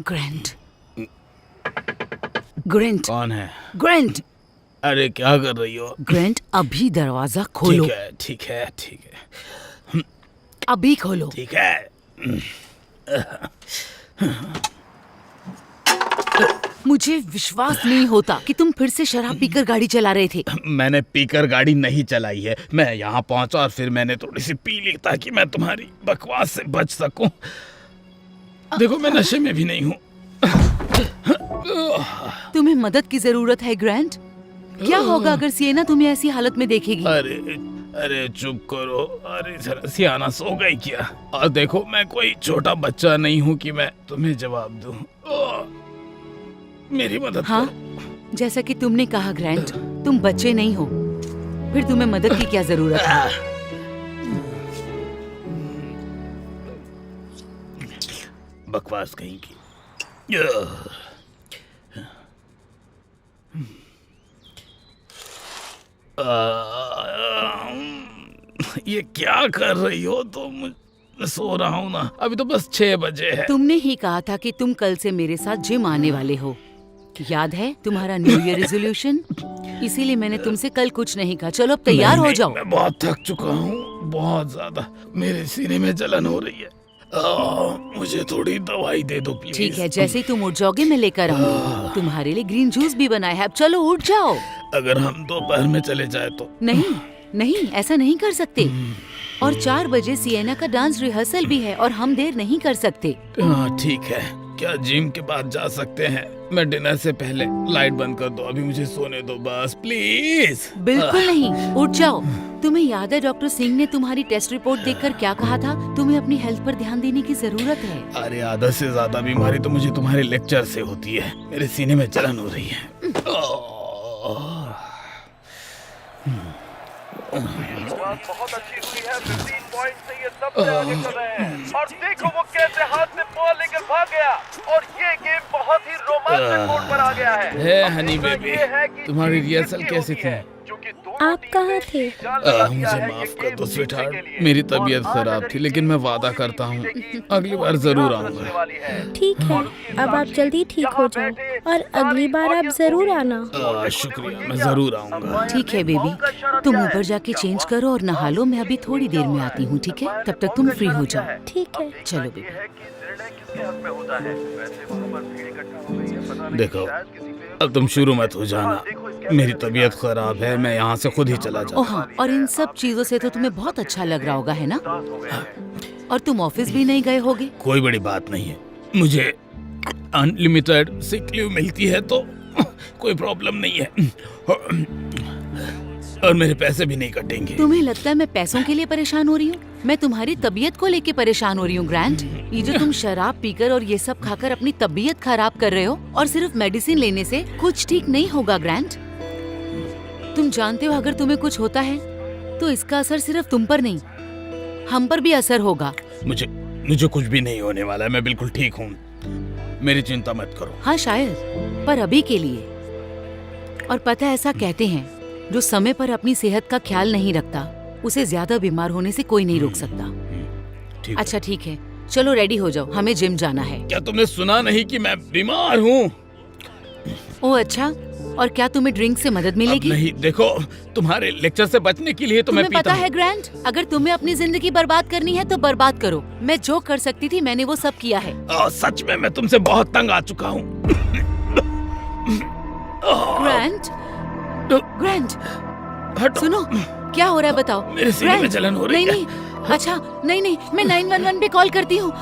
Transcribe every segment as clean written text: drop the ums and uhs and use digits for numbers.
Grand, Grand, कौन है? Grand. अरे क्या कर रही हो? ग्रैंट, अभी दरवाजा खोलो। ठीक है, ठीक है, ठीक है, अभी खोलो। ठीक है। मुझे विश्वास नहीं होता कि तुम फिर से शराब पीकर गाड़ी चला रहे थे। मैंने पीकर गाड़ी नहीं चलाई है। मैं यहाँ पहुंचा और फिर मैंने थोड़ी सी पी ली ताकि मैं तुम्हारी बकवास से बच सकूं। देखो मैं नशे में भी नहीं हूँ। तुम्हें मदद की जरूरत है ग्रैंट। क्या होगा अगर सिएना तुम्हें ऐसी हालत में देखेगी? अरे अरे चुप करो। अरे जरा सियाना सो गई क्या? और देखो मैं कोई छोटा बच्चा नहीं हूँ कि मैं तुम्हें जवाब दूँ। मेरी मदद हाँ, करो। जैसा कि तुमने कहा ग्रैंट, तुम बच्चे नहीं हो, फिर तुम्हें मदद की क्या जरूरत है? बकवास कहीं की। ये क्या कर रही हो तुम? मैं सो रहा हूँ ना, अभी तो बस 6 बजे है। तुमने ही कहा था कि तुम कल से मेरे साथ जिम आने वाले हो। याद है तुम्हारा न्यू ईयर रेजोल्यूशन? इसीलिए मैंने तुमसे कल कुछ नहीं कहा। चलो अब तैयार हो जाओ। मैं बहुत थक चुका हूँ, बहुत ज्यादा। मेरे सीने में जलन हो रही है। मुझे थोड़ी दवाई दे दो प्लीज। ठीक है, जैसे ही तुम उठ जाओगे मैं लेकर आऊंगी। तुम्हारे लिए ग्रीन जूस भी बनाया है। अब चलो उठ जाओ। अगर हम दोपहर में चले जाए तो? नहीं नहीं, ऐसा नहीं कर सकते। और 4 बजे सिएना का डांस रिहर्सल भी है और हम देर नहीं कर सकते। हाँ ठीक है। क्या जिम के बाद जा सकते हैं? मैं डिनर से पहले लाइट बंद कर दो, अभी मुझे सोने दो बस प्लीज। बिल्कुल नहीं, उठ जाओ। तुम्हें याद है डॉक्टर सिंह ने तुम्हारी टेस्ट रिपोर्ट देखकर क्या कहा था? तुम्हें अपनी हेल्थ पर ध्यान देने की जरूरत है। अरे आधा से ज्यादा बीमारी तो मुझे तुम्हारे लेक्चर से होती है। मेरे सीने में जलन हो रही है। बहुत अच्छी हुई है। 15 पॉइंट से ये सबसे आगे चल रहे हैं। और देखो वो कैसे हाथ में बॉल लेकर भाग गया। और ये गेम बहुत ही रोमांचक मोड पर आ गया है। हे हनी बेबी, तुम्हारी रिहर्सल कैसी थी? आप कहाँ थे? मुझे माफ कर दो स्वीटहार्ट, मेरी तबीयत खराब थी, लेकिन मैं वादा करता हूँ अगली बार जरूर आऊँगा। ठीक है, अब आप जल्दी ठीक हो जाओ और अगली बार आप जरूर आना। शुक्रिया, मैं जरूर आऊँगा। ठीक है बेबी, तुम ऊपर जाके चेंज करो और नहा लो। मैं अभी थोड़ी देर में आती हूँ, ठीक है? तब तक तुम फ्री हो जाओ। ठीक है। चलो बेबी। देखो अब तुम शुरू मत हो जाना, मेरी तबीयत खराब है, मैं यहाँ से खुद ही चला जाऊँ। ओह हाँ, और इन सब चीजों से तो तुम्हें बहुत अच्छा लग रहा होगा, है ना? और तुम ऑफिस भी नहीं गए होगे? कोई बड़ी बात नहीं है, मुझे अनलिमिटेड सिक लीव मिलती है तो कोई प्रॉब्लम नहीं है। और मेरे पैसे भी नहीं कटेंगे। तुम्हें लगता है मैं पैसों के लिए परेशान हो रही हूँ? मैं तुम्हारी तबीयत को लेके परेशान हो रही हूँ ग्रैंट। ये जो तुम शराब पीकर और ये सब खाकर अपनी तबीयत खराब कर रहे हो, और सिर्फ मेडिसिन लेने से कुछ ठीक नहीं होगा ग्रैंट। तुम जानते हो अगर तुम्हें कुछ होता है तो इसका असर सिर्फ तुम पर नहीं, हम पर भी असर होगा। मुझे कुछ भी नहीं होने वाला है, मैं बिल्कुल ठीक हूँ, मेरी चिंता मत करो। हाँ शायद, पर अभी के लिए। और पता है ऐसा कहते हैं, जो समय पर अपनी सेहत का ख्याल नहीं रखता उसे ज्यादा बीमार होने से कोई नहीं रोक सकता। अच्छा ठीक है, चलो रेडी हो जाओ, हमें जिम जाना है। क्या तुमने सुना नहीं कि मैं बीमार हूँ? ओह अच्छा, और क्या तुम्हें ड्रिंक से मदद मिलेगी? नहीं, देखो तुम्हारे लेक्चर से बचने के लिए तो मैं पीता पता है ग्रैंट, अगर तुम्हें अपनी जिंदगी बर्बाद करनी है तो बर्बाद करो। मैं जो कर सकती थी मैंने वो सब किया है। सच में मैं तुमसे बहुत तंग आ चुका हूँ। ग्रैंट, ग्रैंट सुनो, क्या हो रहा है बताओ? मेरे सीने में जलन हो रही है। नहीं, अच्छा नहीं, मैं 911 पे कॉल करती हूँ।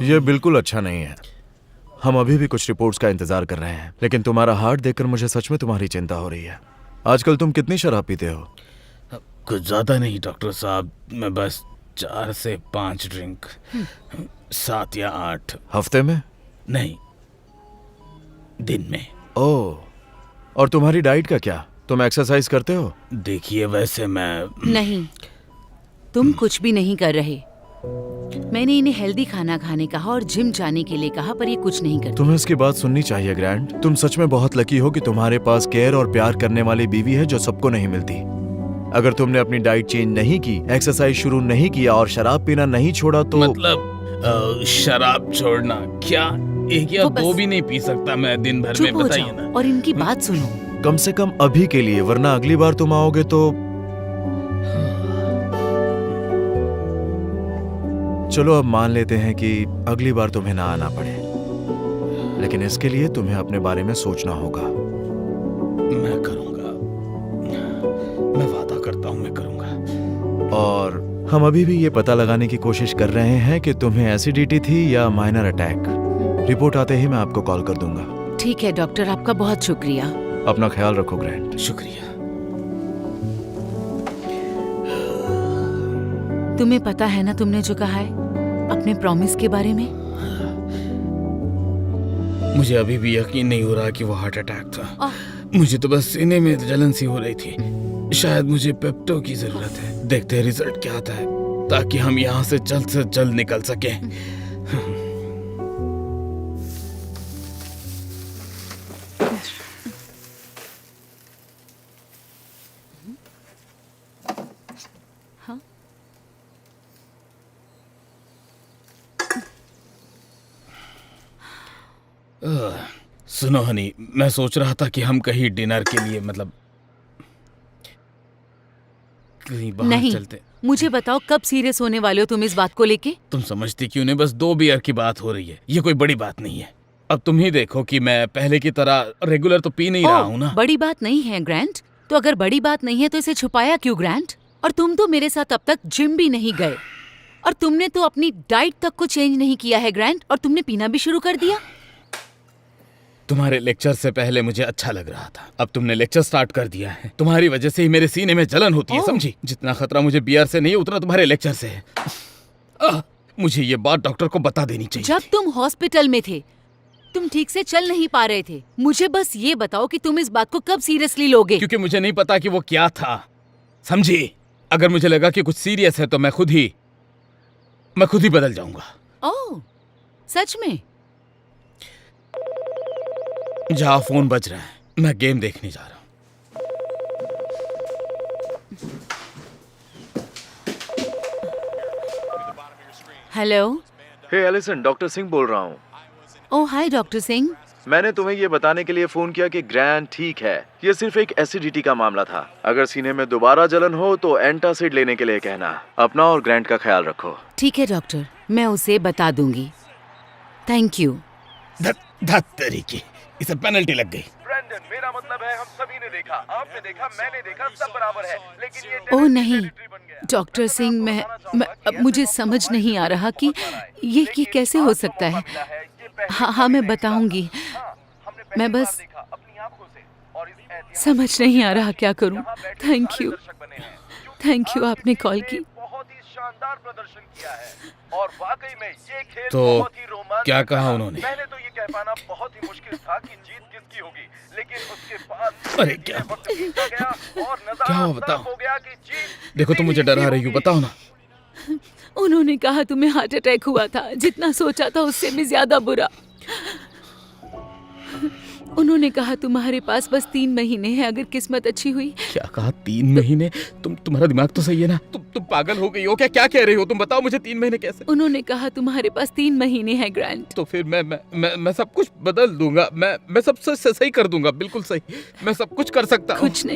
ये बिल्कुल अच्छा नहीं है। हम अभी भी कुछ रिपोर्ट्स का इंतजार कर रहे हैं, लेकिन तुम्हारा हार्ट देखकर मुझे सच में तुम्हारी चिंता हो रही है। आजकल तुम कितनी शराब पीते हो? कुछ ज्यादा नहीं डॉक्टर साहब, मैं बस 4 से 5 ड्रिंक, 7 या 8। हफ्ते में? नहीं, दिन में। ओह, और तुम्हारी डाइट का क्या? तुम एक्सरसाइज करते हो? देखिए वैसे मैं नहीं, तुम कुछ भी नहीं कर रहे। मैंने इन्हें हेल्दी खाना खाने कहा और जिम जाने के लिए कहा, पर ये कुछ नहीं करते। तुम्हें इसकी बात सुननी चाहिए ग्रैंड। तुम सच में बहुत लकी हो कि तुम्हारे पास केयर और प्यार करने वाली बीवी है जो सबको नहीं मिलती। अगर तुमने अपनी डाइट चेंज नहीं की, एक्सरसाइज शुरू नहीं किया और शराब पीना नहीं छोड़ा तो मतलब शराब छोड़ना क्या? एक या वो बस- दो भी नहीं पी सकता मैं दिन भर में, चुप हो बताइए जाओ ना। और इनकी बात सुनो। कम से कम अभी के लिए, वरना अगली बार तुम आओगे तो चलो अब मान लेते हैं कि अगली बार तुम्हें ना आना पड़े, लेकिन इसके लिए तुम्हें अपने बारे में सोचना होगा। मैं करूंगा, मैं वादा करता हूँ मैं करूंगा। और हम अभी भी ये पता लगाने की कोशिश कर रहे हैं कि तुम्हें एसिडिटी थी या माइनर अटैक। रिपोर्ट आते ही मैं आपको कॉल कर दूंगा। ठीक है डॉक्टर, आपका बहुत शुक्रिया। अपना ख्याल रखो ग्रैंड। शुक्रिया। तुम्हें पता है ना तुमने जो कहा है अपने प्रॉमिस के बारे में? मुझे अभी भी यकीन नहीं हो रहा कि वो हार्ट अटैक था। आह। मुझे तो बस सीने में जलन सी हो रही थी। शायद मुझे पेप्टो की जरूरत है। देखते हैं रिजल्ट क्या आता है, ताकि हम यहाँ से जल्द निकल सकें। सुनो हनी, मैं सोच रहा था कि हम कहीं डिनर के लिए मतलब कहीं बाहर नहीं, चलते। मुझे बताओ कब सीरियस होने वाले हो तुम इस बात को लेके? तुम समझती क्यों नहीं? बस 2 बियर की बात हो रही है, ये कोई बड़ी बात नहीं है। अब तुम ही देखो कि मैं पहले की तरह रेगुलर तो पी नहीं रहा हूँ ना। बड़ी बात नहीं है ग्रैंड। तो अगर बड़ी बात नहीं है तो इसे छुपाया क्यों ग्रैंड? और तुम तो मेरे साथ अब तक जिम भी नहीं गए, और तुमने तो अपनी डाइट तक को चेंज नहीं किया है ग्रैंड, और तुमने पीना भी शुरू कर दिया। तुम्हारे लेक्चर से पहले मुझे अच्छा लग रहा था, अब तुमने लेक्चर स्टार्ट कर दिया है। तुम्हारी वजह से ही मेरे सीने में जलन होती है, ओह। समझी? जितना खतरा मुझे बियर से नहीं है उतना तुम्हारे लेक्चर से है। मुझे ये बात डॉक्टर को बता देनी चाहिए। जब तुम हॉस्पिटल में थे तुम ठीक से चल नहीं पा रहे थे। मुझे बस ये बताओ कि तुम इस बात को कब सीरियसली लोगे? क्योंकि मुझे नहीं पता कि वो क्या था, समझी? अगर मुझे लगा कि कुछ सीरियस है तो मैं खुद ही बदल जाऊंगा। ओह, सच में? जहाँ फोन बज रहा है, मैं गेम देखने जा रहा हूँ। हेलो। हे एलिसन, डॉक्टर सिंह बोल रहा हूँ। ओह हाय डॉक्टर सिंह। मैंने तुम्हें ये बताने के लिए फोन किया कि ग्रैंड ठीक है। ये सिर्फ एक एसिडिटी का मामला था। अगर सीने में दोबारा जलन हो तो एंटासिड लेने के लिए कहना। अपना और ग्रैंड का ख्याल रखो। ठीक है डॉक्टर, मैं उसे बता दूंगी। Thank you. धत तरीके, इसे पेनल्टी लग गई। ब्रैंडन, मेरा मतलब है हम सभी ने देखा, आपने देखा, मैंने देखा, सब बराबर है, लेकिन ये ओह टेरिटरी नहीं बन गया। डॉक्टर सिंह, मैं अब मुझे समझ नहीं आ रहा कि ये कैसे हो सकता है। हाँ, मैं बताऊंगी। मैं बस समझ नहीं आ रहा क्या करूं। थैंक यू आपने कॉल की। बहुत ही शानदार प्रदर्शन किया है और वाकई में ये खेल तो बहुत ही रोमांचक क्या कहा था। उन्होंने? पहले तो ये कह पाना बहुत ही मुश्किल था कि जीत किसकी होगी, लेकिन उसके बाद अरे क्या? वक्त बीतता गया और नजारा क्या हुआ साफ बताओ? हो गया कि जीत देखो तुम मुझे डरा रही हो, बताओ ना। उन्होंने कहा तुम्हें हार्ट अटैक हुआ था, जितना सोचा था उससे भी ज्यादा बुरा। उन्होंने कहा तुम्हारे पास बस 3 महीने हैं, अगर किस्मत अच्छी हुई। क्या कहा? 3 महीने? तुम्हारा दिमाग तो सही है ना? तुम पागल हो गई हो क्या? क्या कह रही हो तुम? बताओ मुझे, 3 महीने कैसे? उन्होंने कहा तुम्हारे पास 3 महीने हैं ग्रैंड। तो फिर मैं सब कुछ बदल दूंगा। मैं सब सही कर दूंगा, बिल्कुल सही। मैं सब कुछ कर सकता हूँ। कुछ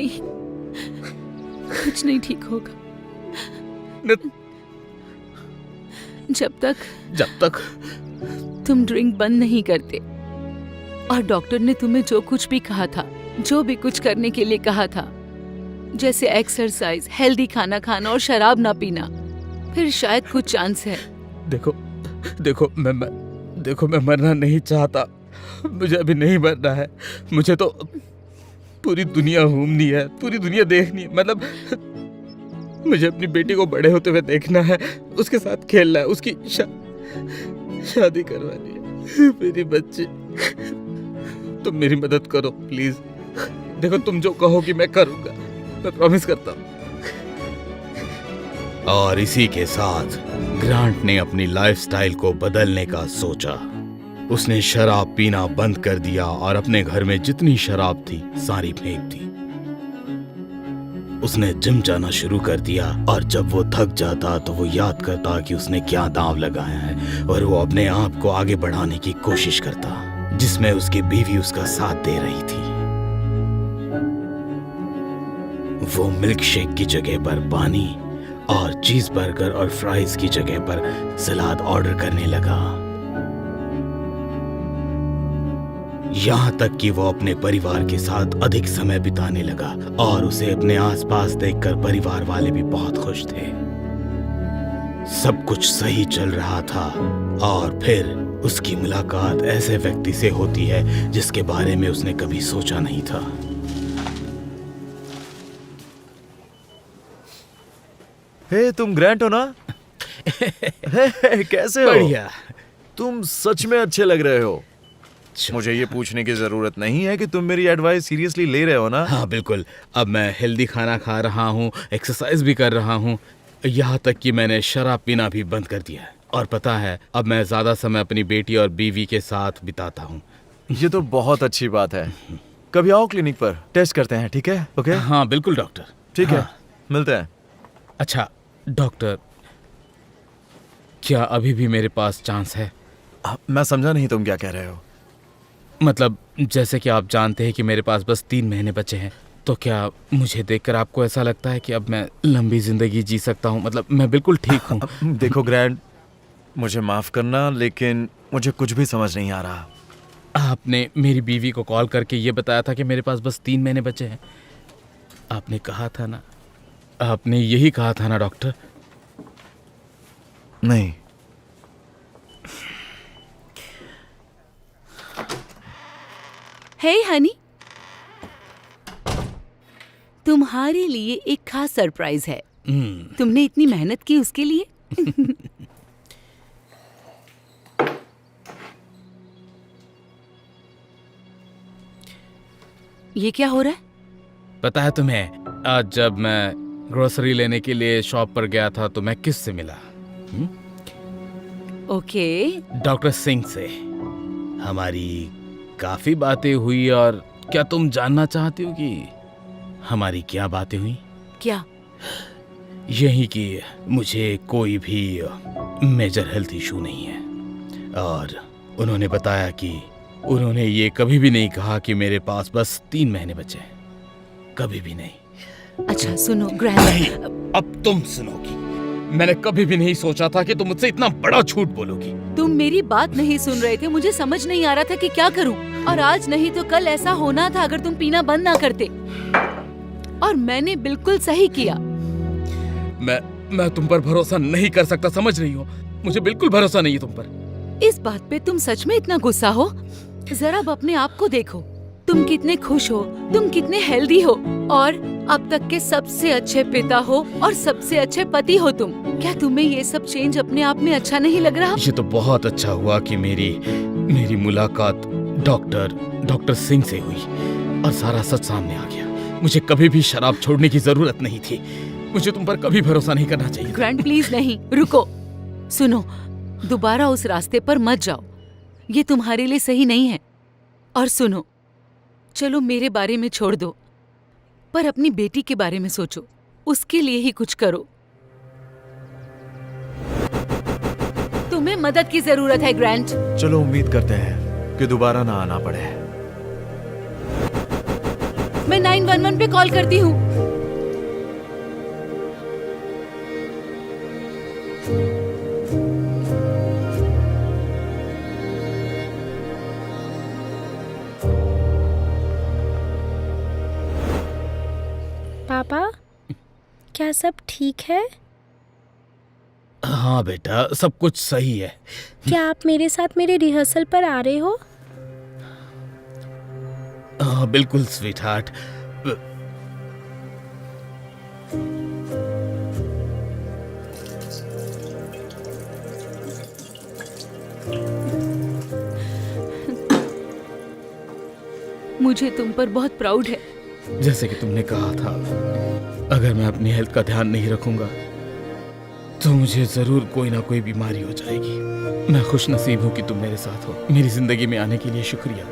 नहीं ठीक होगा जब तक तुम ड्रिंक बंद नहीं करते। और डॉक्टर ने तुम्हें जो कुछ भी कहा था, जो भी कुछ करने के लिए कहा था, जैसे एक्सरसाइज, हेल्दी खाना खाना और शराब ना पीना, फिर शायद कुछ चांस है। देखो मैं मरना नहीं चाहता। मुझे अभी नहीं मरना है। मुझे तो पूरी दुनिया घूमनी है, पूरी दुनिया देखनी है। मतलब मुझे अपनी बेटी को बड़े होते हुए देखना है, उसके साथ खेलना है, उसकी शादी करवानी है। मेरी बच्ची, तुम मेरी मदद करो प्लीज। देखो तुम जो कहोगी मैं करूंगा, मैं प्रॉमिस करता हूँ। और इसी के साथ ग्रांट ने अपनी लाइफस्टाइल को बदलने का सोचा। उसने शराब पीना बंद कर दिया और अपने घर में जितनी शराब थी सारी फेंक दी। उसने जिम जाना शुरू कर दिया और जब वो थक जाता तो वो याद करता कि उसने क्या दांव लगाया है और वो अपने आप को आगे बढ़ाने की कोशिश करता, जिसमें उसकी बीवी उसका साथ दे रही थी। वो मिल्क शेक की जगह पर पानी और चीज बर्गर और फ्राइज की जगह पर सलाद ऑर्डर करने लगा। यहाँ तक कि वो अपने परिवार के साथ अधिक समय बिताने लगा और उसे अपने आसपास देखकर परिवार वाले भी बहुत खुश थे। सब कुछ सही चल रहा था और फिर उसकी मुलाकात ऐसे व्यक्ति से होती है जिसके बारे में उसने कभी सोचा नहीं था। हे, तुम ग्रैंट हो ना? हे, कैसे हो? बढ़िया। तुम सच में अच्छे लग रहे हो। मुझे ये पूछने की जरूरत नहीं है कि तुम मेरी एडवाइस सीरियसली ले रहे हो ना? हाँ बिल्कुल। अब मैं हेल्दी खाना खा रहा हूँ, एक्सरसाइज भी कर रहा हूँ, यहाँ तक कि मैंने शराब पीना भी बंद कर दिया है। और पता है, अब मैं ज्यादा समय अपनी बेटी और बीवी के साथ बिताता हूँ। ये तो बहुत अच्छी बात है। कभी आओ क्लिनिक पर, टेस्ट करते हैं, ठीक है? ओके? हाँ बिल्कुल डॉक्टर। ठीक है, हाँ। मिलते हैं। अच्छा डॉक्टर, क्या अभी भी मेरे पास चांस है? मैं समझा नहीं तुम क्या कह रहे हो। मतलब जैसे कि आप जानते हैं कि मेरे पास बस 3 महीने बचे हैं, तो क्या मुझे देखकर आपको ऐसा लगता है कि अब मैं लंबी जिंदगी जी सकता हूँ? मतलब मैं बिल्कुल ठीक हूँ। देखो ग्रैंड, मुझे माफ करना, लेकिन मुझे कुछ भी समझ नहीं आ रहा। आपने मेरी बीवी को कॉल करके ये बताया था कि मेरे पास बस 3 महीने बचे हैं। आपने कहा था ना, आपने यही कहा था ना डॉक्टर? नहीं। हे हनी, तुम्हारे लिए एक खास सरप्राइज है। तुमने इतनी मेहनत की उसके लिए। ये क्या हो रहा है? पता है तुम्हें, आज जब मैं ग्रोसरी लेने के लिए शॉप पर गया था तो मैं किससे मिला? ओके। डॉक्टर सिंह से। हमारी काफी बातें हुई और क्या तुम जानना चाहती हो कि हमारी क्या बातें हुई? क्या? यही कि मुझे कोई भी मेजर हेल्थ इशू नहीं है और उन्होंने बताया कि उन्होंने ये कभी भी नहीं कहा कि मेरे पास बस 3 महीने बचे हैं। कभी भी नहीं। अच्छा सुनो ग्रैंड। नहीं, अब तुम सुनोगी। मैंने कभी भी नहीं सोचा था कि तुम मुझसे इतना बड़ा झूठ बोलोगी। तुम मेरी बात नहीं सुन रहे थे। मुझे समझ नहीं आ रहा था कि क्या करूं। और आज नहीं तो कल ऐसा होना था अगर तुम पीना बंद ना करते। और मैंने बिल्कुल सही किया। मैं तुम पर भरोसा नहीं कर सकता, समझ रही हो? मुझे बिल्कुल भरोसा नहीं है तुम पर। इस बात पे तुम सच में इतना गुस्सा हो? जरा अब अपने आप को देखो। तुम कितने खुश हो, तुम कितने हेल्दी हो और अब तक के सबसे अच्छे पिता हो और सबसे अच्छे पति हो तुम। क्या तुम्हें ये सब चेंज अपने आप में अच्छा नहीं लग रहा? ये तो बहुत अच्छा हुआ कि मेरी मुलाकात डॉक्टर सिंह से हुई और सारा सच सामने आ गया। मुझे कभी भी शराब छोड़ने की जरूरत नहीं थी। मुझे तुम पर कभी भरोसा नहीं करना चाहिए। ग्रैंड प्लीज नहीं, रुको। सुनो, दोबारा उस रास्ते पर मत जाओ। ये तुम्हारे लिए सही नहीं है। और सुनो, चलो मेरे बारे में छोड़ दो, पर अपनी बेटी के बारे में सोचो। उसके लिए ही कुछ करो। तुम्हें मदद की जरूरत है ग्रैंट। चलो उम्मीद करते हैं कि दोबारा ना आना पड़े। मैं 911 पे कॉल करती हूँ। पापा, क्या सब ठीक है? हाँ बेटा, सब कुछ सही है। क्या आप मेरे साथ मेरे रिहर्सल पर आ रहे हो? हाँ बिल्कुल स्वीटहार्ट। मुझे तुम पर बहुत प्राउड है। जैसे कि तुमने कहा था, अगर मैं अपनी हेल्थ का ध्यान नहीं रखूंगा तो मुझे जरूर कोई ना कोई बीमारी हो जाएगी। मैं खुश नसीब हूँ कि तुम मेरे साथ हो। मेरी जिंदगी में आने के लिए शुक्रिया।